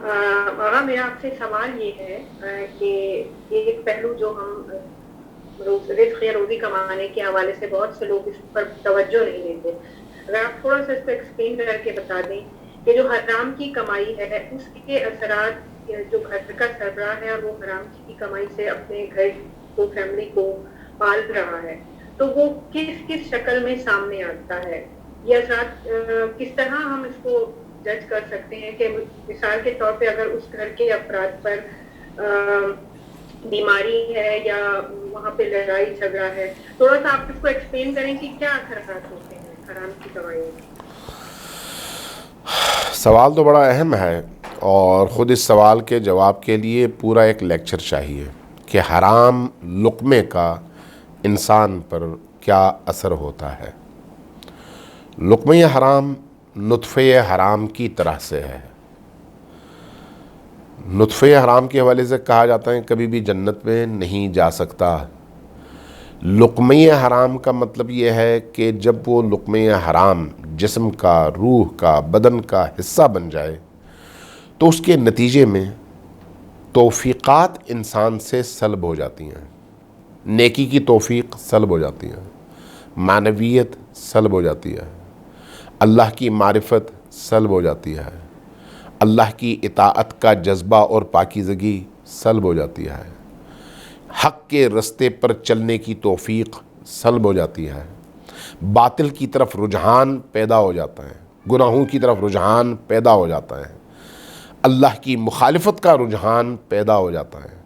آغا میرا آپ سے سوال یہ ہے کہ ایک پہلو جو ہم رزق یا روزی کمانے کے حوالے سے بہت سے لوگ اس پر توجہ نہیں دیتے، اگر آپ تھوڑا سا اس کو ایکسپلین کر کے بتا دیں کہ جو حرام کی کمائی ہے اس کے اثرات، جو گھر کا سربراہ ہے اور وہ حرام کی کمائی سے اپنے گھر کو، فیملی کو پال رہا ہے، تو وہ کس کس شکل میں سامنے آتا ہے، یہ اثرات کس طرح ہم اس کو جج کر سکتے ہیں کہ مثال کے طور پہ اگر اس گھر کے افراد پر بیماری ہے یا وہاں پہ لڑائی جھگڑا ہے، تھوڑا سا آپ اس کو ایکسپلین کریں کہ کیا اثرات ہوتے ہیں حرام کی کمائی میں۔ سوال تو بڑا اہم ہے، اور خود اس سوال کے جواب کے لیے پورا ایک لیکچر چاہیے کہ حرام لقمے کا انسان پر کیا اثر ہوتا ہے۔ لقمہ حرام نطفہ حرام کی طرح سے ہے۔ نطفہ حرام کے حوالے سے کہا جاتا ہے کبھی بھی جنت میں نہیں جا سکتا۔ لقمہ حرام کا مطلب یہ ہے کہ جب وہ لقمہ حرام جسم کا، روح کا، بدن کا حصہ بن جائے تو اس کے نتیجے میں توفیقات انسان سے سلب ہو جاتی ہیں، نیکی کی توفیق سلب ہو جاتی ہیں، معنویت سلب ہو جاتی ہے، اللہ کی معرفت سلب ہو جاتی ہے، اللہ کی اطاعت کا جذبہ اور پاکیزگی سلب ہو جاتی ہے، حق کے رستے پر چلنے کی توفیق سلب ہو جاتی ہے، باطل کی طرف رجحان پیدا ہو جاتا ہے، گناہوں کی طرف رجحان پیدا ہو جاتا ہے، اللہ کی مخالفت کا رجحان پیدا ہو جاتا ہے،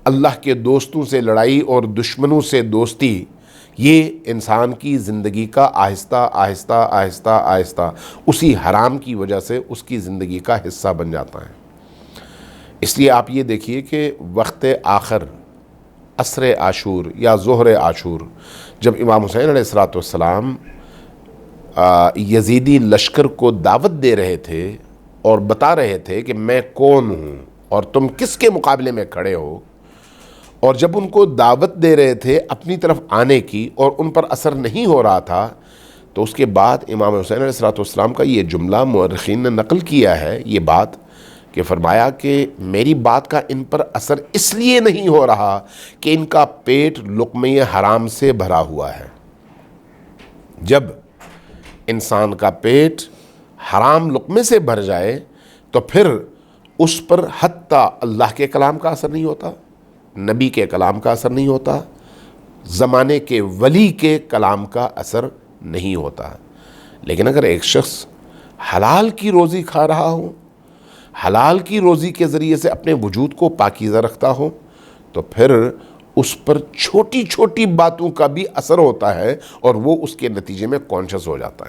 اللہ کے دوستوں سے لڑائی اور دشمنوں سے دوستی، یہ انسان کی زندگی کا آہستہ آہستہ آہستہ آہستہ اسی حرام کی وجہ سے اس کی زندگی کا حصہ بن جاتا ہے۔ اس لیے آپ یہ دیکھیے کہ وقت آخر، عصر عاشور یا ظہر عاشور، جب امام حسین علیہ السلام یزیدی لشکر کو دعوت دے رہے تھے اور بتا رہے تھے کہ میں کون ہوں اور تم کس کے مقابلے میں کھڑے ہو، اور جب ان کو دعوت دے رہے تھے اپنی طرف آنے کی اور ان پر اثر نہیں ہو رہا تھا، تو اس کے بعد امام حسین علیہ السلام کا یہ جملہ مورخین نے نقل کیا ہے، یہ بات کہ فرمایا کہ میری بات کا ان پر اثر اس لیے نہیں ہو رہا کہ ان کا پیٹ لقمہ حرام سے بھرا ہوا ہے۔ جب انسان کا پیٹ حرام لقمے سے بھر جائے تو پھر اس پر حتیٰ اللہ کے کلام کا اثر نہیں ہوتا، نبی کے کلام کا اثر نہیں ہوتا، زمانے کے ولی کے کلام کا اثر نہیں ہوتا۔ لیکن اگر ایک شخص حلال کی روزی کھا رہا ہو، حلال کی روزی کے ذریعے سے اپنے وجود کو پاکیزہ رکھتا ہو، تو پھر اس پر چھوٹی چھوٹی باتوں کا بھی اثر ہوتا ہے اور وہ اس کے نتیجے میں کانشس ہو جاتا ہے۔